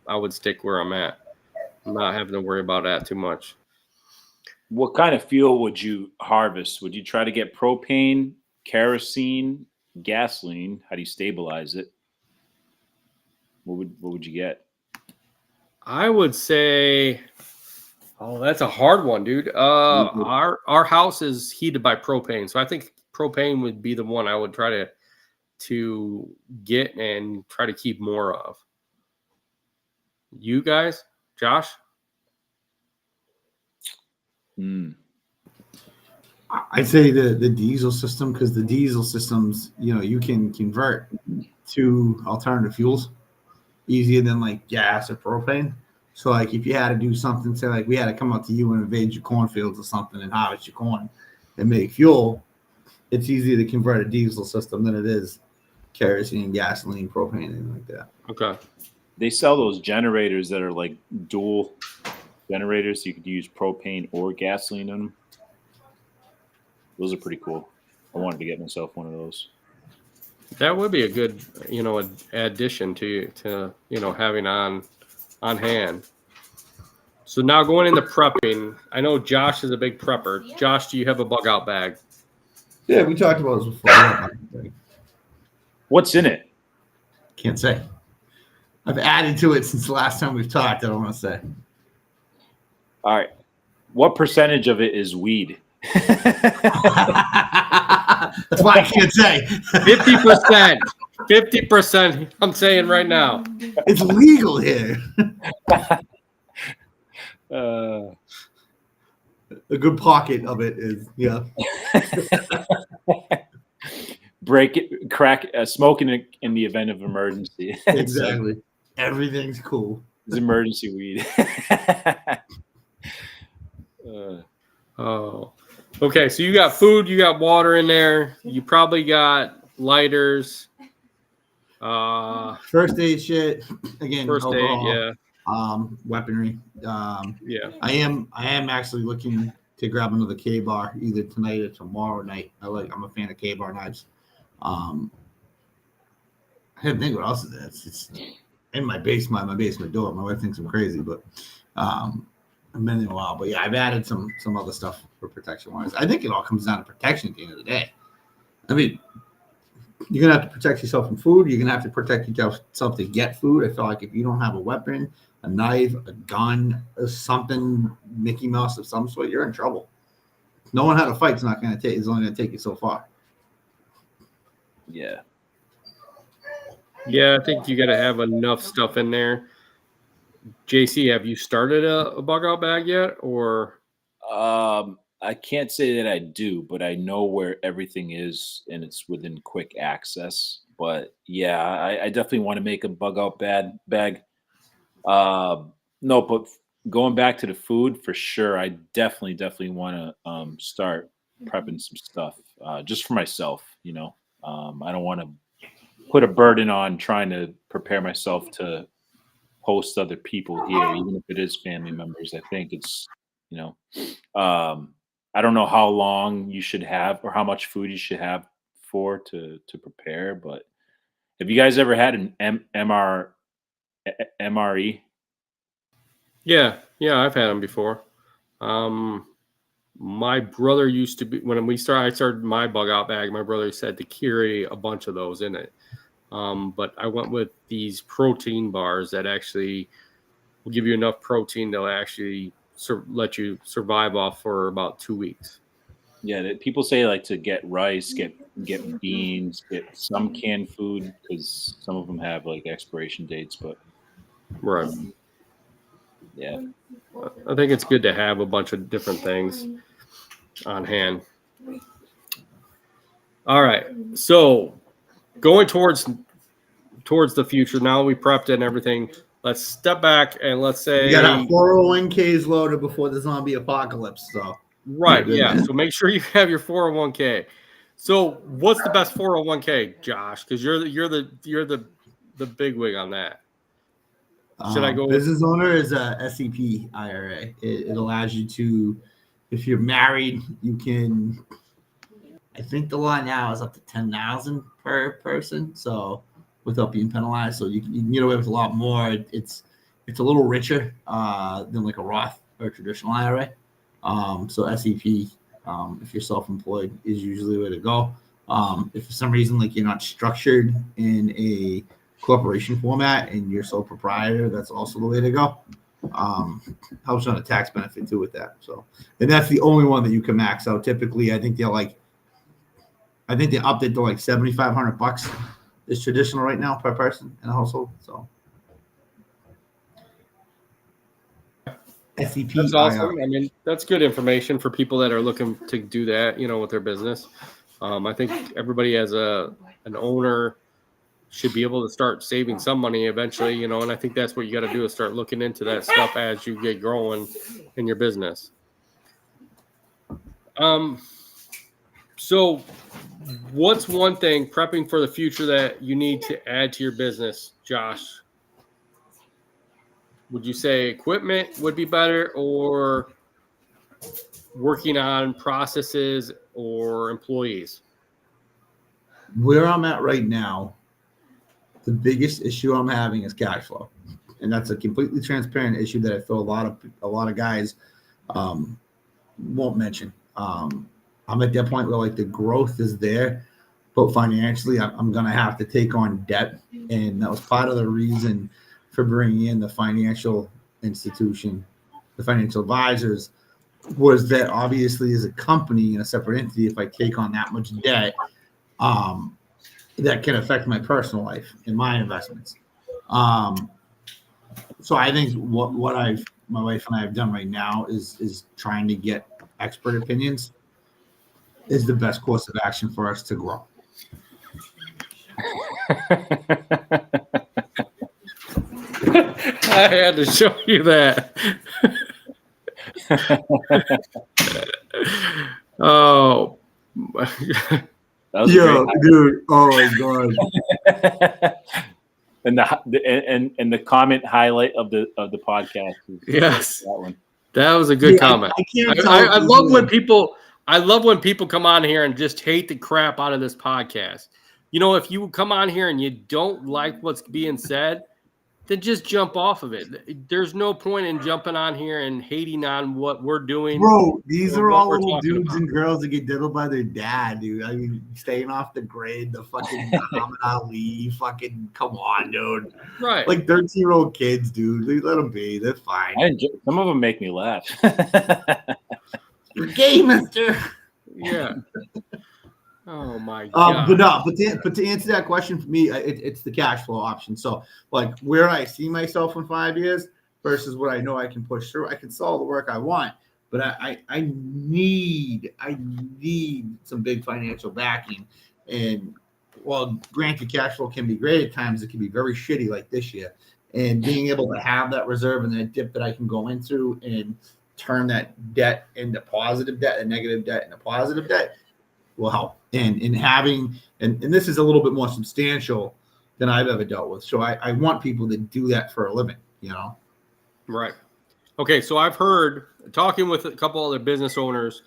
I would stick where I'm at. I'm not having to worry about that too much. What kind of fuel would you harvest? Would you try to get propane, kerosene, gasoline? How do you stabilize it? What would you get? I would say, that's a hard one, dude. Our house is heated by propane, so I think propane would be the one I would try to get and try to keep more of. You guys, Josh? I'd say the diesel system, because the diesel systems, you know, you can convert to alternative fuels easier than like gas or propane. So like if you had to do something, say like we had to come up to you and invade your cornfields or something and harvest your corn and make fuel, it's easier to convert a diesel system than it is kerosene, gasoline, propane, anything like that. Okay. They sell those generators that are like dual generators, so you could use propane or gasoline in them. Those are pretty cool. I wanted to get myself one of those. That would be a good, you know, addition to you know, having on hand. So now going into prepping, I know Josh is a big prepper. Josh, do you have a bug out bag? Yeah, we talked about this before. What's in it? Can't say. I've added to it since the last time we've talked. I don't want to say. All right. What percentage of it is weed? That's why I can't say. 50%. 50%. I'm saying right now. It's legal here. A good pocket of it is, yeah. Break it, crack, smoking it in the event of emergency. Exactly. Everything's cool. It's emergency weed. Oh, okay. So you got food, you got water in there. You probably got lighters. First aid shit. Again, First aid, alcohol, yeah. Weaponry. Yeah. I am actually looking to grab another K-bar either tonight or tomorrow night. I'm a fan of K-bar knives. I didn't think what else is there. It's in my basement door. My wife thinks I'm crazy, but I've been in a while. But yeah, I've added some other stuff for protection wise. I think it all comes down to protection at the end of the day. I mean, you're gonna have to protect yourself from food. You're gonna have to protect yourself to get food. I feel like if you don't have a weapon, a knife, a gun, or something, Mickey Mouse of some sort, you're in trouble. No one had a fight. It's only gonna take you so far. Yeah. Yeah, I think you got to have enough stuff in there. JC, have you started a bug out bag yet, or? I can't say that I do, but I know where everything is, and it's within quick access. But yeah, I definitely want to make a bug out bag. No, but going back to the food for sure, I definitely want to start prepping some stuff just for myself. You know, I don't want to put a burden on trying to prepare myself to host other people here, even if it is family members. I think it's, you know, I don't know how long you should have or how much food you should have to prepare, but have you guys ever had an MRE? Yeah, I've had them before. My brother used to be when I started my bug out bag. My brother said to carry a bunch of those in it. But I went with these protein bars that actually will give you enough protein to actually let you survive off for about 2 weeks. Yeah, people say like to get rice, get beans, get some canned food because some of them have like expiration dates. But right, yeah, I think it's good to have a bunch of different things on hand. All right, so going towards the future. Now we prepped and everything. Let's step back and let's say you got our 401ks loaded before the zombie apocalypse. So right, yeah. So make sure you have your 401k. So what's the best 401k, Josh? Because you're the bigwig on that. Should I go? Business owner is a SEP IRA. It allows you to, if you're married, you can. I think the law now is up to 10,000 per person. So without being penalized, so you can get away with a lot more. It's a little richer than like a Roth or a traditional IRA. So SEP, if you're self-employed, is usually the way to go. If for some reason like you're not structured in a corporation format and you're sole proprietor, that's also the way to go. Helps on a tax benefit too with that. So, and that's the only one that you can max out. Typically, I think they upped it to like $7,500 is traditional right now per person in a household. So SEP. That's awesome. I mean, that's good information for people that are looking to do that, with their business. I think everybody as an owner should be able to start saving some money eventually, and I think that's what you got to do is start looking into that stuff as you get growing in your business. So what's one thing prepping for the future that you need to add to your business, Josh? Would you say equipment would be better, or working on processes or employees? Where I'm at right now, the biggest issue I'm having is cash flow, and that's a completely transparent issue that I feel a lot of guys won't mention. I'm at that point where like the growth is there, but financially I'm going to have to take on debt. And that was part of the reason for bringing in the financial institution, the financial advisors, was that obviously as a company and a separate entity, if I take on that much debt, that can affect my personal life and my investments. So I think what my wife and I have done right now is trying to get expert opinions is the best course of action for us to grow. I had to show you that. Oh, That was Yeah, great. dude. Oh my god. And the comment highlight of the podcast is yes, that one. that was a good Dude, comment. I can't tell. I love when people. I love when people come on here and just hate the crap out of this podcast. You know, if you come on here and you don't like what's being said, then just jump off of it. There's no point in jumping on here and hating on what we're doing. Bro, these or are what all we're little talking dudes about. and girls that get diddled by their dad, dude. I mean, staying off the grid, the fucking Muhammad Ali, fucking come on, dude. Right. Like 13-year-old kids, dude. Let them be. They're fine. Some of them make me laugh. You're gay, mister. Yeah. Oh my god. But to answer that question for me, it's the cash flow option. So like where I see myself in 5 years versus what I know I can push through. I can sell the work I want, but I need some big financial backing. And while granted cash flow can be great at times, it can be very shitty like this year. And being able to have that reserve and that dip that I can go into and turn that debt into positive debt and negative debt into positive debt will help. And having and this is a little bit more substantial than I've ever dealt with. So I want people to do that for a living, you know. Right. Okay, so I've heard talking with a couple other business owners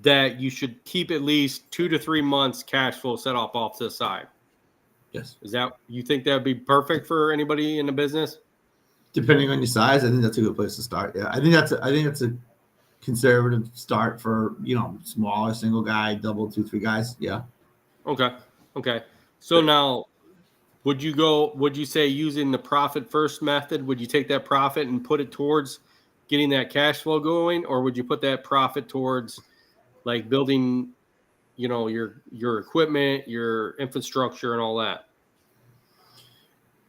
that you should keep at least 2 to 3 months cash flow set off to the side. Yes. Is that you think that would be perfect for anybody in the business? Depending on your size, I think that's a good place to start. Yeah, I think that's a conservative start for, you know, smaller single guy, double 2-3 guys. Yeah. Okay. So now would you say using the profit first method, would you take that profit and put it towards getting that cash flow going, or would you put that profit towards like building, you know, your equipment, your infrastructure and all that?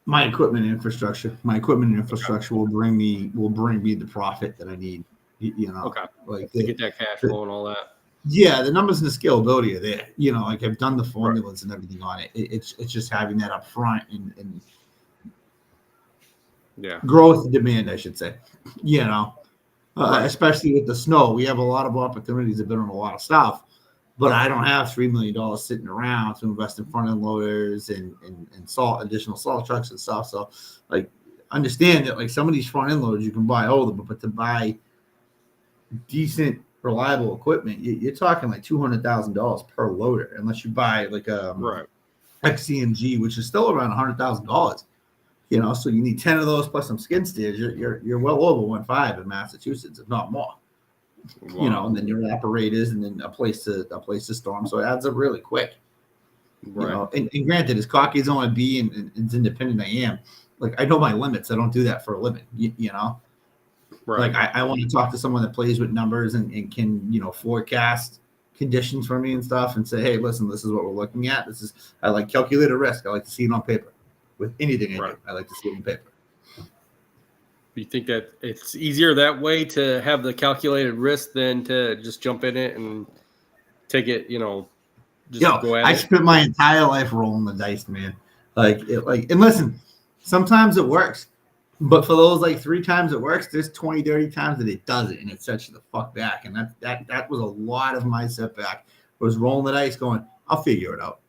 My equipment and infrastructure will bring me the profit that I need. You know, Okay. like To get that cash flow and all that. Yeah, the numbers and the scalability are there. You know, like I've done the formulas and everything on it. It's just having that up front and Yeah. growth demand, I should say. You know, Right. especially with the snow, we have a lot of opportunities to bid on a lot of stuff, but I don't have $3 million sitting around to invest in front end loaders and additional salt trucks and stuff. So, like, understand that like some of these front end loaders you can buy older, but to buy decent reliable equipment, you're talking like $200,000 per loader, unless you buy like a Right. XCMG, which is still around $100,000. You know, so you need 10 of those plus some skid steers. You're well over 1.5 in Massachusetts, if not more. Wow. You know, and then your operators, and then a place to store them. So it adds up really quick. Right. You know, and granted, as cocky as I want to be and as independent I am, like I know my limits. I don't do that for a living. You know. Right. Like I want to talk to someone that plays with numbers and can, you know, forecast conditions for me and stuff and say, hey, listen, this is what we're looking at. I like calculated risk. I like to see it on paper. With anything I do, I like to see it on paper. You think that it's easier that way to have the calculated risk than to just jump in it and take it, you know, just go at I it? spent my entire life rolling the dice, man. And listen, sometimes it works. But for those like 3 times it works, there's 20, 30 times that it doesn't, and it sets you the fuck back. And that was a lot of my setback. Was rolling the dice, going, I'll figure it out.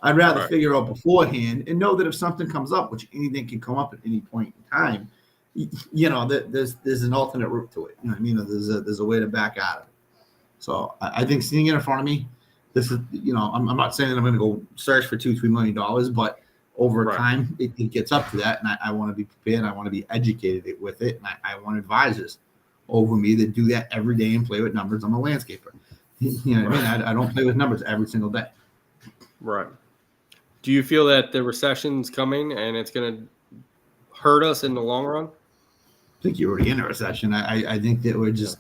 I'd rather figure out beforehand and know that if something comes up, which anything can come up at any point in time, you know, that there's an alternate route to it. You know what I mean? There's a way to back out of it. So I think seeing it in front of me, this is, you know, I'm not saying that I'm going to go search for $2-3 million, but over time, it gets up to that, and I want to be prepared. I want to be educated with it, and I want advisors over me that do that every day and play with numbers. I'm a landscaper. You know what I mean? I don't play with numbers every single day. Right. Do you feel that the recession's coming and it's going to hurt us in the long run? think you're already in a recession. I think that we're just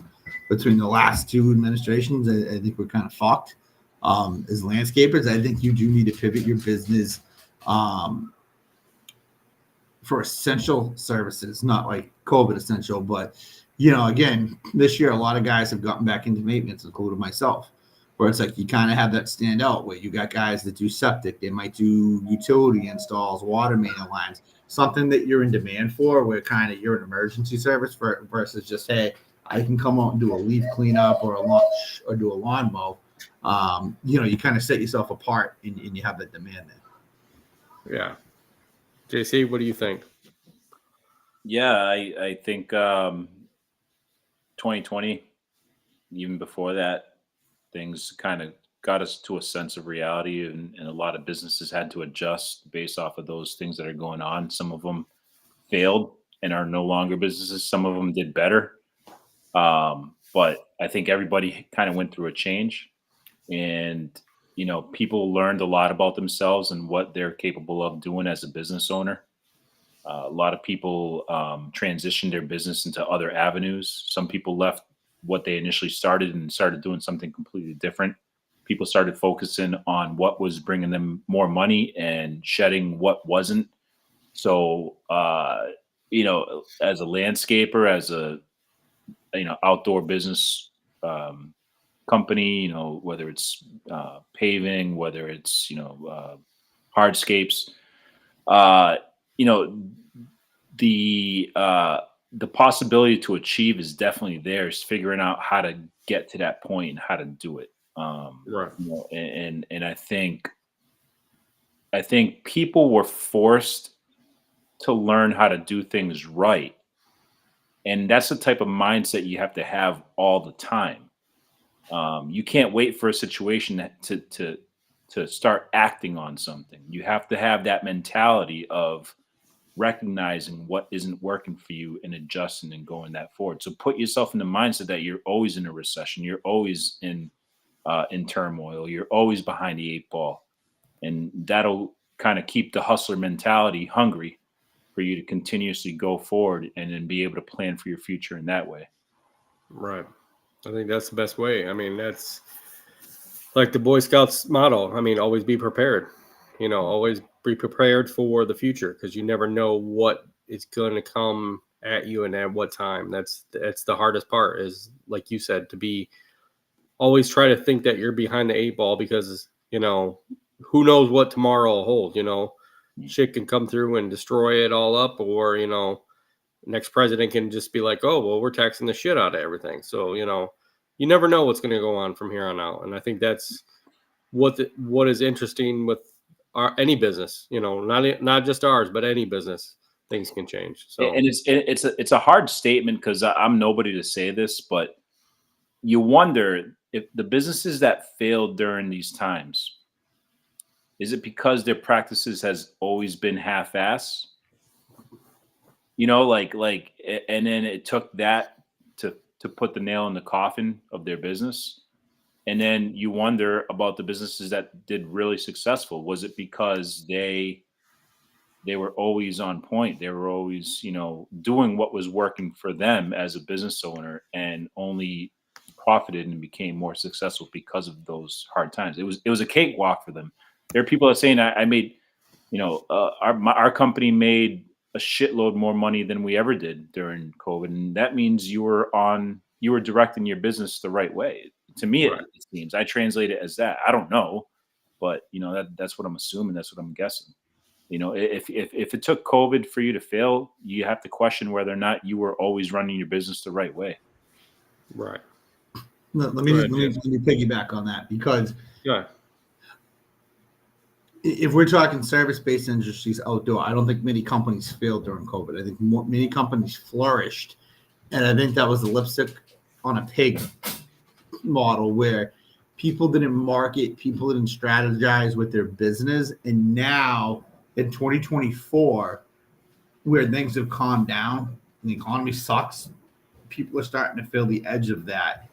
between the last two administrations. I think we're kind of fucked as landscapers. I think you do need to pivot your business for essential services, not like COVID essential, but again, this year a lot of guys have gotten back into maintenance, including myself, where it's like you kind of have that stand out where you got guys that do septic, they might do utility installs, water main lines, something that you're in demand for, where kind of you're an emergency service versus just, hey, I can come out and do a leaf cleanup or do a lawn mow. You kind of set yourself apart and you have that demand there. Yeah. JC, what do you think? Yeah, I think 2020, even before that, things kind of got us to a sense of reality, and a lot of businesses had to adjust based off of those things that are going on. Some of them failed and are no longer businesses. Some of them did better. But I think everybody kind of went through a change, and people learned a lot about themselves and what they're capable of doing as a business owner. A lot of people transitioned their business into other avenues. Some people left what they initially started and started doing something completely different. People started focusing on what was bringing them more money and shedding what wasn't. So, as a landscaper, as a, outdoor business company, whether it's paving, whether it's, hardscapes, the possibility to achieve is definitely there. Is figuring out how to get to that point and how to do it. Right. And I think people were forced to learn how to do things right. And that's the type of mindset you have to have all the time. You can't wait for a situation to start acting on something. You have to have that mentality of recognizing what isn't working for you and adjusting and going that forward. So put yourself in the mindset that you're always in a recession. You're always in turmoil. You're always behind the eight ball. And that'll kind of keep the hustler mentality hungry for you to continuously go forward and then be able to plan for your future in that way. Right. I think that's the best way. I mean, that's like the Boy Scouts motto. I mean, always be prepared. Always be prepared for the future, because you never know what is going to come at you and at what time. That's the hardest part, is like you said, to be always try to think that you're behind the eight ball, because who knows what tomorrow will hold. Shit can come through and destroy it all up, or next president can just be like, oh well, we're taxing the shit out of everything. So you never know what's going to go on from here on out. And I think that's what is interesting with any business, not just ours, but any business. Things can change. So, and it's a hard statement, because I'm nobody to say this, but you wonder if the businesses that failed during these times, is it because their practices has always been half-ass? And then it took that to put the nail in the coffin of their business. And then you wonder about the businesses that did really successful. Was it because they were always on point? They were always, doing what was working for them as a business owner, and only profited and became more successful because of those hard times. It was a cakewalk for them. There are people that are saying I made, our company made a shitload more money than we ever did during COVID. And that means you were directing your business the right way. To me, right. It seems. I translate it as that. I don't know, but that's what I'm assuming. That's what I'm guessing. If it took COVID for you to fail, you have to question whether or not you were always running your business the right way. Right. Let me piggyback on that, because if we're talking service-based industries outdoor, I don't think many companies failed during COVID. I think many companies flourished, and I think that was the lipstick on a pig model, where people didn't market, people didn't strategize with their business. And now in 2024, where things have calmed down and the economy sucks, people are starting to feel the edge of that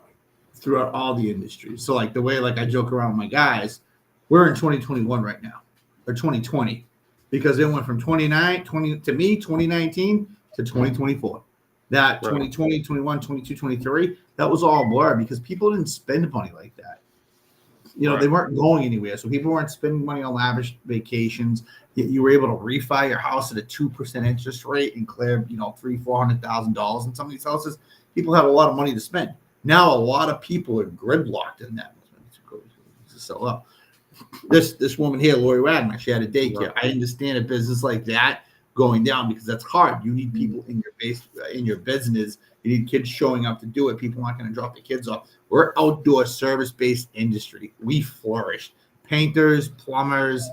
throughout all the industries. So like the way I joke around with my guys, we're in 2021 right now, or 2020, because it went from 2019 to 2024. That Right. 2020, 21, 22, 23, that was all blur because people didn't spend money like that. You know, Right. they weren't going anywhere. So people weren't spending money on lavish vacations. You were able to refi your house at a 2% interest rate and clear, you know, $300,000-$400,000 in some of these houses. People have a lot of money to spend. Now a lot of people are gridlocked in that. So this woman here, Lori Wagner, she had a daycare. Right. I understand a business like that going down because that's hard. You need people in your base in your business. You need kids showing up to do it. People aren't going to drop their kids off. We're outdoor service-based industry. We flourished. Painters, plumbers,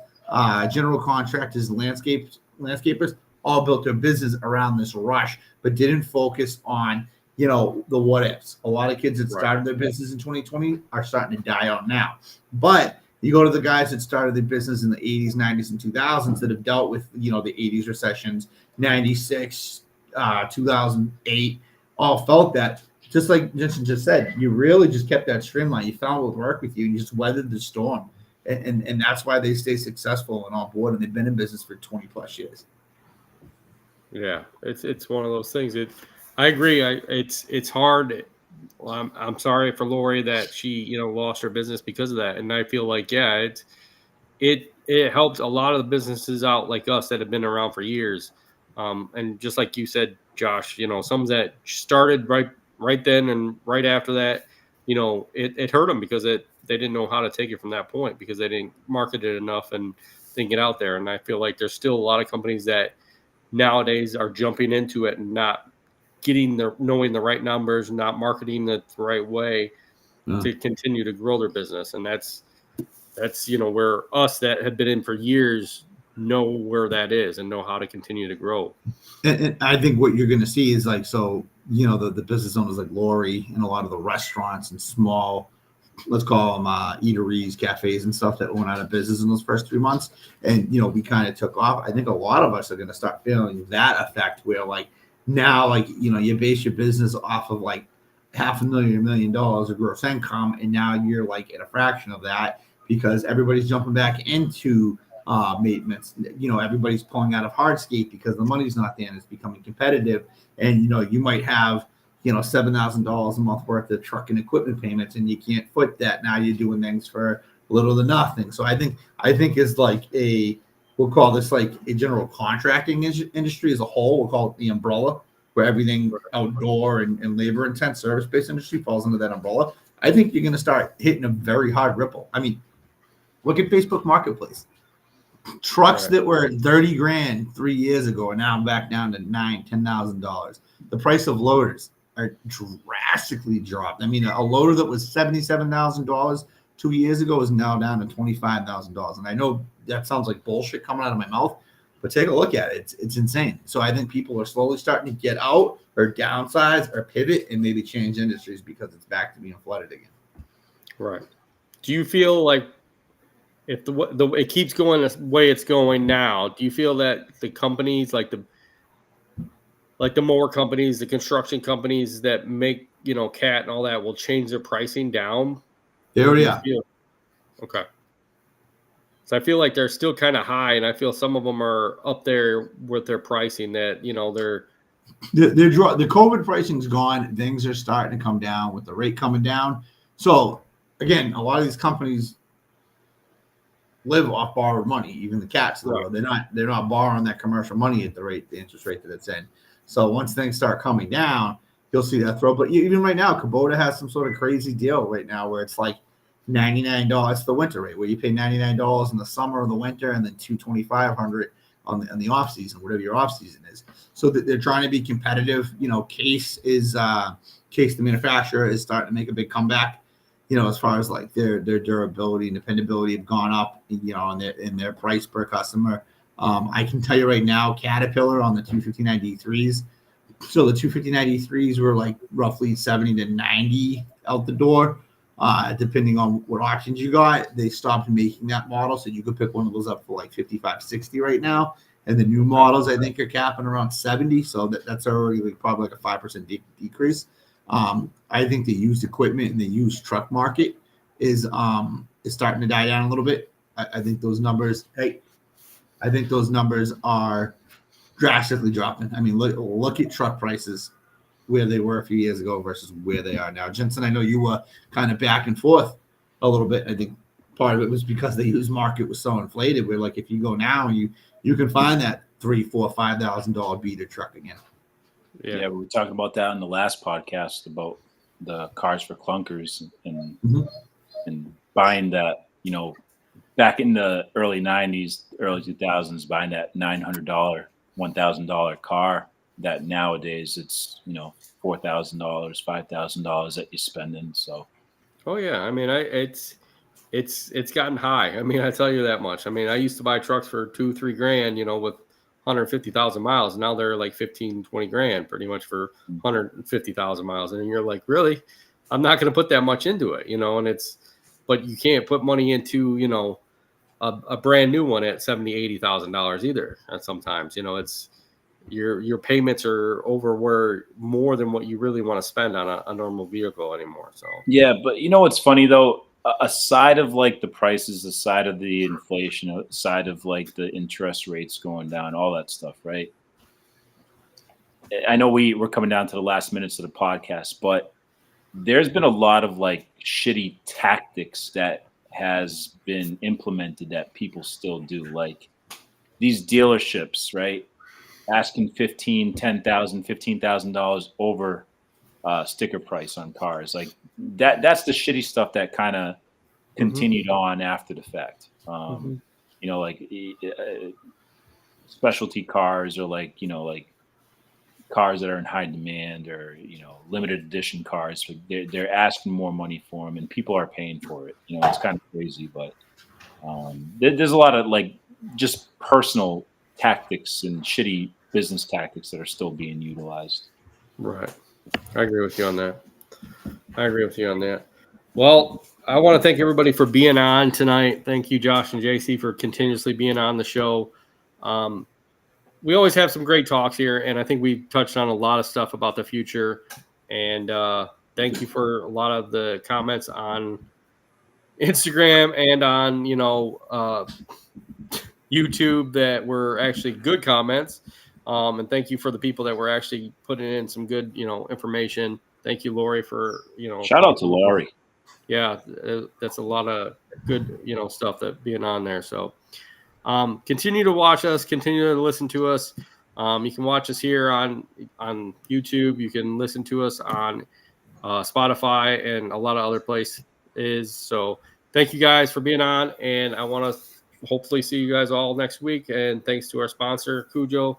general contractors, landscapers all built their business around this rush, but didn't focus on, you know, the what ifs. A lot of kids that started their business in 2020 are starting to die out now. But you go to the guys that started their business in the 80s, 90s, and 2000s that have dealt with, you know, the 80s recessions, 96, 2008, all felt that. Just like Jensen just said, you really just kept that streamline. You found what would work with you, and you just weathered the storm. And that's why they stay successful and on board, and they've been in business for 20 plus years. Yeah, it's one of those things. I agree. It's hard. Well, I'm sorry for Lori that she, you know, lost her business because of that. And I feel like, yeah, it helps a lot of the businesses out like us that have been around for years. And just like you said, Josh, you know, some that started right then and right after that, you know, it hurt them because they didn't know how to take it from that point because they didn't market it enough and didn't get out there. And I feel like there's still a lot of companies that nowadays are jumping into it and not knowing the right numbers, not marketing it the right way to continue to grow their business. And that's, you know, where us that have been in for years know where that is and know how to continue to grow. And I think what you're going to see is like, so, you know, the business owners like Lori and a lot of the restaurants and small, let's call them eateries, cafes and stuff that went out of business in those first 3 months. And, you know, we kind of took off. I think a lot of us are going to start feeling that effect where like now, like, you know, you base your business off of like $500,000, $1 million of gross income. And now you're like at a fraction of that because everybody's jumping back into maintenance. You know, everybody's pulling out of hardscape because the money's not there and it's becoming competitive. And, you know, you might have, you know, $7,000 a month worth of truck and equipment payments, and you can't foot that. Now you're doing things for little to nothing. So I think it's like we'll call this like a general contracting industry as a whole. We'll call it the umbrella, where everything outdoor and labor intense service based industry falls under that umbrella. I think you're going to start hitting a very hard ripple. I mean, look at Facebook Marketplace. Trucks that were $30,000 3 years ago are now back down to $9,000-$10,000. The price of loaders are drastically dropped. I mean, a loader that was $77,000 2 years ago is now down to $25,000. And I know that sounds like bullshit coming out of my mouth, but take a look at it. It's insane. So I think people are slowly starting to get out or downsize or pivot and maybe change industries because it's back to being flooded again. Right. Do you feel like if it keeps going the way it's going now, do you feel that the companies like the mower companies, the construction companies that make, you know, Cat and all that will change their pricing down? They already are. Okay. So I feel like they're still kind of high, and I feel some of them are up there with their pricing that, you know, the COVID pricing's gone. Things are starting to come down with the rate coming down. So again, a lot of these companies live off borrowed money. Even the Cats, though, they're not borrowing that commercial money at the interest rate that it's in. So once things start coming down, you'll see that throw. But even right now, Kubota has some sort of crazy deal right now where it's like $99 for the winter rate, where you pay $99 in the summer or the winter, and then $2,500 on the off season, whatever your off season is. So that they're trying to be competitive. You know, Case, the manufacturer, is starting to make a big comeback. You know, as far as like their durability and dependability have gone up, you know, in their price per customer. I can tell you right now, Caterpillar on the 259 D3s. So the 259 D3s were like roughly 70 to 90 out the door, depending on what options you got. They stopped making that model, so you could pick one of those up for like 55, 60 right now. And the new models, I think, are capping around 70. So that's already like probably like a 5% decrease. I think the used equipment and the used truck market is starting to die down a little bit. I think those numbers are drastically dropping. I mean, look at truck prices where they were a few years ago versus where they are now. Jensen, I know you were kind of back and forth a little bit. I think part of it was because the used market was so inflated. Where like if you go now, you can find that $3,000, $4,000, $5,000 beater truck again. Yeah, we were talking about that in the last podcast about the cars for clunkers and and buying that, back in the early 90s, early 2000s, buying that $900, $1,000 car that nowadays it's, $4,000, $5,000 that you're spending. So, oh yeah, I mean, it's gotten high. I mean, I tell you that much. I mean, I used to buy trucks for $2-3 grand, with 150,000 miles. Now they're like 15-20 grand pretty much for 150,000 miles. And you're like, really? I'm not going to put that much into it, and but you can't put money into, a brand new one at $70,000-$80,000 either. And sometimes, it's your payments are over more than what you really want to spend on a normal vehicle anymore. So, yeah. But what's funny though, aside of like the prices, aside of the inflation, aside of like the interest rates going down, all that stuff, right? I know we're coming down to the last minutes of the podcast, but there's been a lot of like shitty tactics that has been implemented that people still do. Like these dealerships, right? Asking $15,000 over sticker price on cars. Like that's the shitty stuff that kind of continued on after the fact. Like specialty cars or like cars that are in high demand or limited edition cars. They're asking more money for them and people are paying for it. It's kind of crazy, but there's a lot of like just personal tactics and shitty business tactics that are still being utilized. Right. I agree with you on that. Well, I want to thank everybody for being on tonight. Thank you, Josh and JC, for continuously being on the show. We always have some great talks here, and I think we've touched on a lot of stuff about the future. And thank you for a lot of the comments on Instagram and on, YouTube that were actually good comments. And thank you for the people that were actually putting in some good, information. Thank you, Lori, for, shout out to Lori. Yeah, that's a lot of good, stuff that being on there. So continue to watch us, continue to listen to us. You can watch us here on YouTube. You can listen to us on Spotify and a lot of other places. So thank you guys for being on. And I want to hopefully see you guys all next week. And thanks to our sponsor, Cujo.